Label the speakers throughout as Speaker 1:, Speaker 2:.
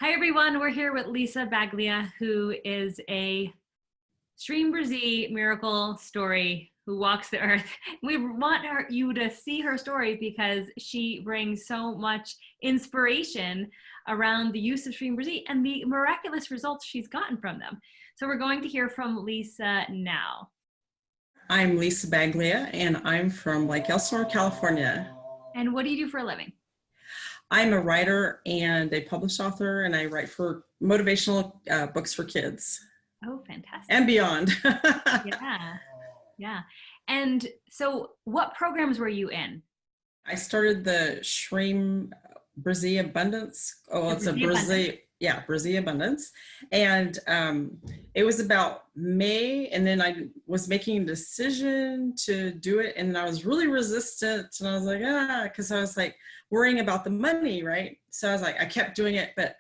Speaker 1: Hi everyone, we're here with Lisa Baglia, who is a Shreem Brzee miracle story who walks the earth. We want you to see her story because she brings so much inspiration around the use of Shreem Brzee and the miraculous results she's gotten from them. So we're going to hear from Lisa now.
Speaker 2: I'm Lisa Baglia, and I'm from Lake Elsinore, California.
Speaker 1: And what do you do for a living?
Speaker 2: I'm a writer and a published author, and I write for motivational books for kids
Speaker 1: Oh, fantastic.
Speaker 2: and beyond.
Speaker 1: Yeah, yeah. And so what programs were you in?
Speaker 2: I started the Shreem Brzee Abundance. Oh,
Speaker 1: The
Speaker 2: it's a
Speaker 1: Brzee Abundance.
Speaker 2: Brzee Abundance. And it was about May, and then I was making a decision to do it, and I was really resistant, and I was like, because I was like worrying about the money, right? So I was like, I kept doing it, but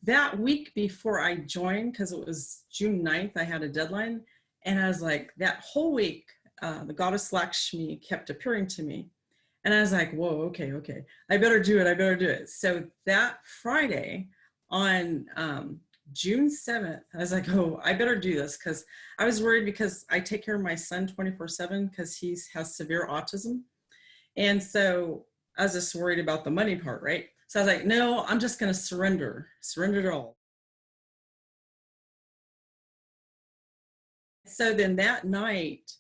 Speaker 2: that week before I joined, because it was June 9th, I had a deadline, and I was like, that whole week, the goddess Lakshmi kept appearing to me. And I was like, whoa, okay, I better do it. So that Friday on June 7th, I was like, oh, I better do this, because I was worried because I take care of my son 24/7 because he has severe autism. And so I was just worried about the money part, right? So I was like, no, I'm just going to surrender it all. So then that night,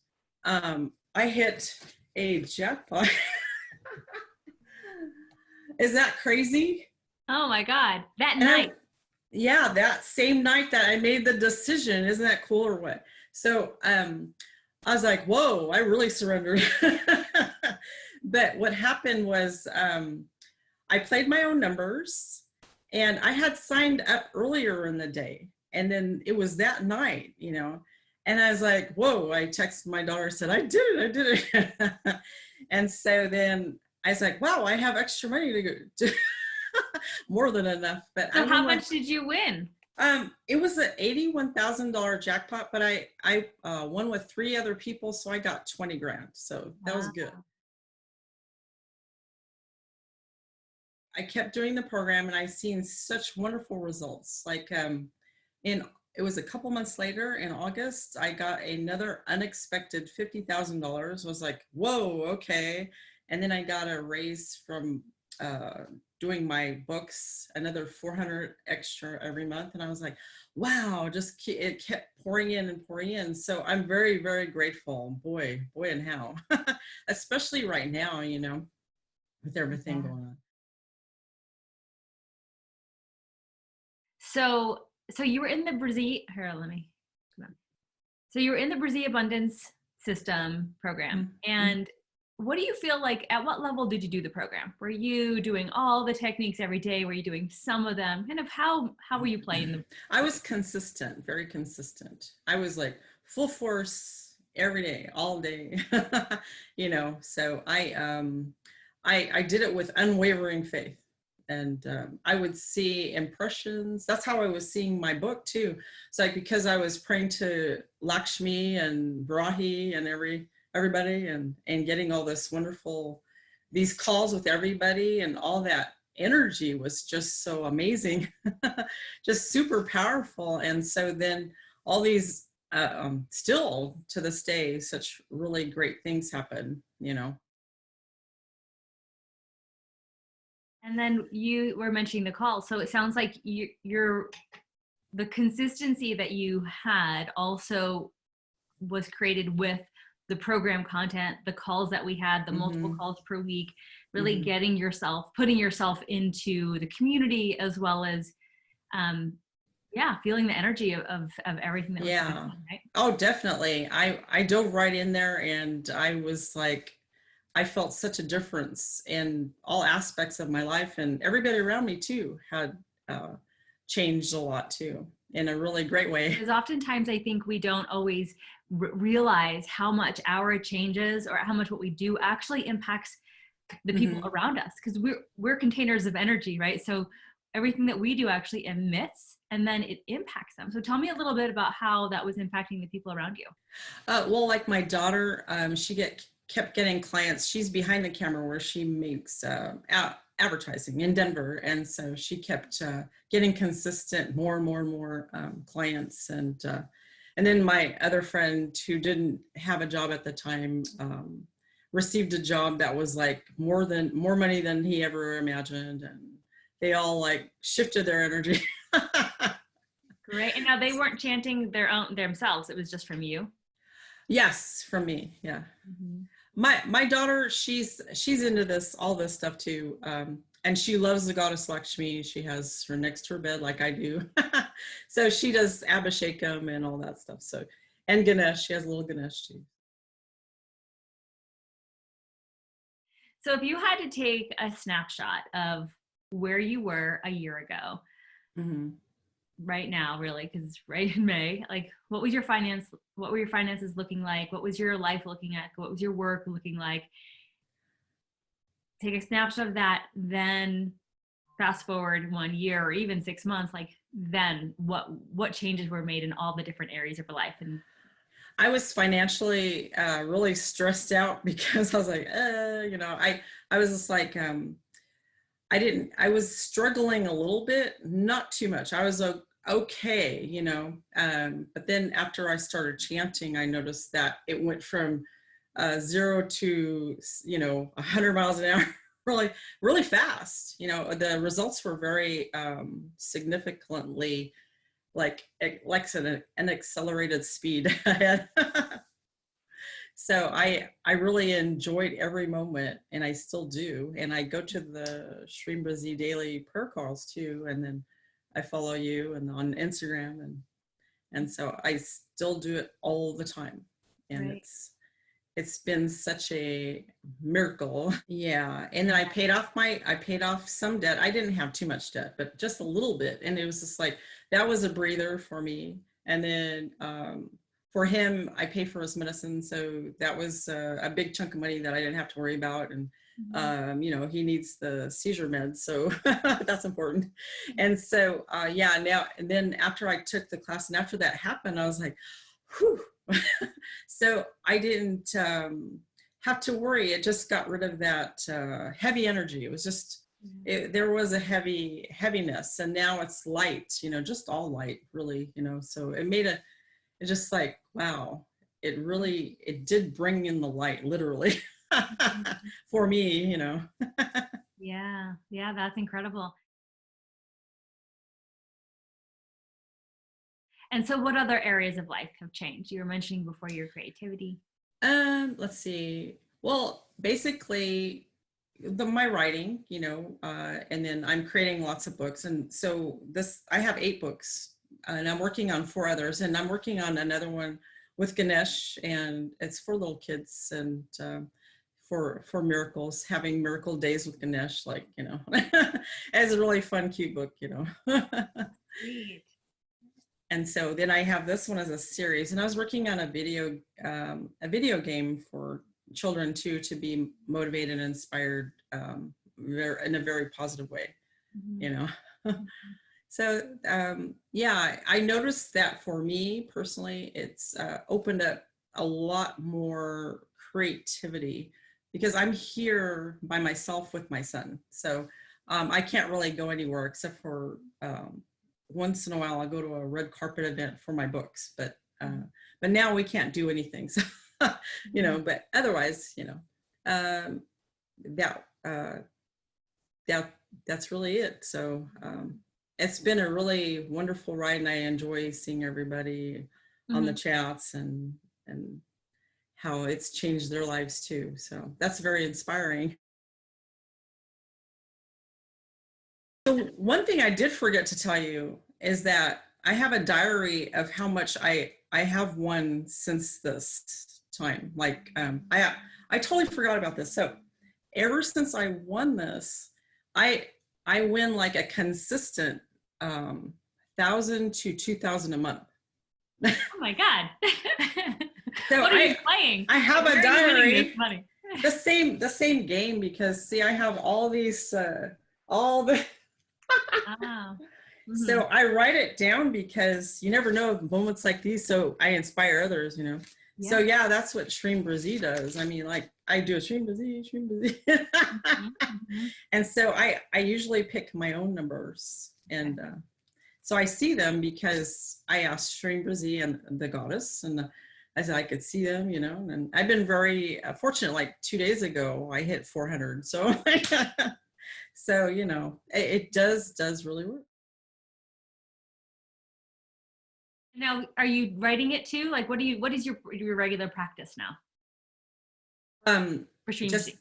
Speaker 2: I hit a jackpot. Is that crazy?
Speaker 1: Oh my God, that night.
Speaker 2: Yeah, that same night that I made the decision. Isn't that cool or what? So I was like, whoa, I really surrendered. But what happened was I played my own numbers, and I had signed up earlier in the day. And then it was that night, and I was like, whoa, I texted my daughter, said, I did it. And so then I was like, wow, I have extra money to go. More than enough. But
Speaker 1: So how much did you win?
Speaker 2: It was an $81,000 jackpot, but I won with 3 other people, so I got 20 grand. So that was good. I kept doing the program, and I've seen such wonderful results. Like it was a couple months later in August, I got another unexpected $50,000. Was like, whoa, okay. And then I got a raise from doing my books, another 400 extra every month. And I was like, wow, it kept pouring in and pouring in. So I'm very, very grateful. Boy, and how, especially right now, with everything going on.
Speaker 1: So you were in the Brzee, here, let me, come on. So you were in the Brzee Abundance System program.
Speaker 2: Mm-hmm.
Speaker 1: And what do you feel like, at what level did you do the program? Were you doing all the techniques every day? Were you doing some of them? Kind of how were you playing them?
Speaker 2: I was consistent, very consistent. I was like full force every day, all day, so I did it with unwavering faith. And I would see impressions. That's how I was seeing my book too. It's like, because I was praying to Lakshmi and Varahi and everybody and getting all this wonderful, these calls with everybody, and all that energy was just so amazing, just super powerful. And so then all these, still to this day, such really great things happen,
Speaker 1: And then you were mentioning the call. So it sounds like the consistency that you had also was created with the program content, the calls that we had, the multiple calls per week, really putting yourself into the community, as well as, feeling the energy of everything that was going on, right?
Speaker 2: Oh, definitely. I dove right in there, and I was like, I felt such a difference in all aspects of my life, and everybody around me too had changed a lot too, in a really great way.
Speaker 1: Because oftentimes I think we don't always realize how much our changes or how much what we do actually impacts the people around us, because we're containers of energy, right? So everything that we do actually emits, and then it impacts them. So tell me a little bit about how that was impacting the people around you.
Speaker 2: Well, like my daughter, she kept getting clients. She's behind the camera where she makes advertising in Denver. And so she kept getting consistent, more and more and more clients. And then my other friend who didn't have a job at the time received a job that was like more money than he ever imagined. And they all like shifted their energy.
Speaker 1: Great. And now they weren't chanting themselves. It was just from you.
Speaker 2: Yes, from me. Yeah. My daughter, she's into all this stuff too. And she loves the goddess Lakshmi. She has her next to her bed like I do. So she does Abhishekam and all that stuff. So, and Ganesh, she has a little Ganesh too.
Speaker 1: So if you had to take a snapshot of where you were a year ago, right now, really, because it's right in May, like what were your finances looking like? What was your life looking like? What was your work looking like? Take a snapshot of that, then fast forward 1 year or even 6 months, like then what changes were made in all the different areas of your life? And
Speaker 2: I was financially really stressed out because I was like, I was just like, I was struggling a little bit, not too much. I was okay, but then after I started chanting, I noticed that it went from 0 to 100 miles an hour really, really fast. The results were very significantly like an accelerated speed ahead. So I really enjoyed every moment, and I still do. And I go to the Shreem Brzee daily prayer calls too, and then I follow you and on Instagram, and so I still do it all the time. And
Speaker 1: right.
Speaker 2: It's been such a miracle. Yeah. And then I paid off some debt. I didn't have too much debt, but just a little bit. And it was just like, that was a breather for me. And then for him, I paid for his medicine. So that was a big chunk of money that I didn't have to worry about. And, he needs the seizure meds. So that's important. And so, now, and then after I took the class and after that happened, I was like, whew. So I didn't have to worry. It just got rid of that heavy energy. It was just, there was a heaviness, and now it's light, just all light really, so it just like, wow, it did bring in the light, literally, for me,
Speaker 1: Yeah, that's incredible. And so what other areas of life have changed? You were mentioning before your creativity.
Speaker 2: Let's see. Well, basically my writing, and then I'm creating lots of books. And so I have 8 books, and I'm working on 4 others, and I'm working on another one with Ganesh, and it's for little kids and for miracles, having miracle days with Ganesh, like, it's a really fun, cute book,
Speaker 1: Sweet.
Speaker 2: And so then I have this one as a series, and I was working on a video game for children too, to be motivated and inspired in a very positive way, So I noticed that for me personally, it's opened up a lot more creativity because I'm here by myself with my son. So I can't really go anywhere except for once in a while I'll go to a red carpet event for my books, but now we can't do anything. So, but otherwise, that's really it. So it's been a really wonderful ride, and I enjoy seeing everybody on the chats and how it's changed their lives too. So that's very inspiring. So one thing I did forget to tell you is that I have a diary of how much I have won since this time. Like I totally forgot about this. So ever since I won this, I win like a consistent 1,000 to 2,000 a month.
Speaker 1: Oh my God.
Speaker 2: So
Speaker 1: what are you playing?
Speaker 2: I have a diary. The same game, because see, I have all these all the So I write it down because you never know moments like these. So I inspire others, So
Speaker 1: Yeah.
Speaker 2: yeah, that's what Shreem Brzee does. I mean, like I do a Shreem Brzee, Shreem Brzee.
Speaker 1: Mhm, mhm.
Speaker 2: And so I usually pick my own numbers.
Speaker 1: Okay.
Speaker 2: And so I see them because I asked Shreem Brzee and the goddess, and I said I could see them, you know. And I've been very fortunate. Like 2 days ago, I hit 400. So, so you know, it does really work.
Speaker 1: Now, are you writing it too? Like, what is your regular practice now
Speaker 2: Um,
Speaker 1: for Shreem
Speaker 2: just
Speaker 1: Brzee?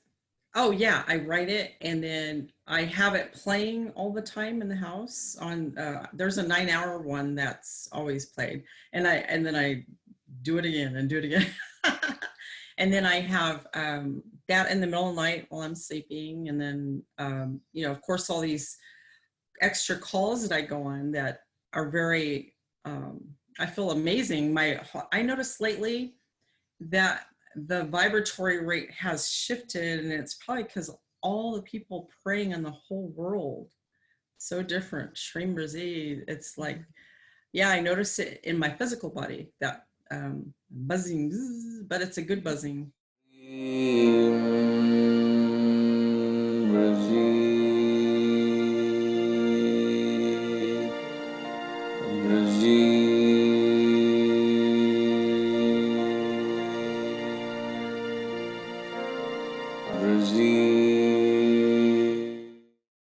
Speaker 2: Oh yeah, I write it and then I have it playing all the time in the house. On there's a 9 hour one that's always played, and then I do it again and do it again. And then I have that in the middle of the night while I'm sleeping, and then you know, of course, all these extra calls that I go on that are very I feel amazing. I noticed lately that the vibratory rate has shifted, and it's probably because all the people praying in the whole world so different. Shreem Brzee, it's like, yeah, I notice it in my physical body, that buzzing, but it's a good buzzing.
Speaker 3: Shreem Brzee.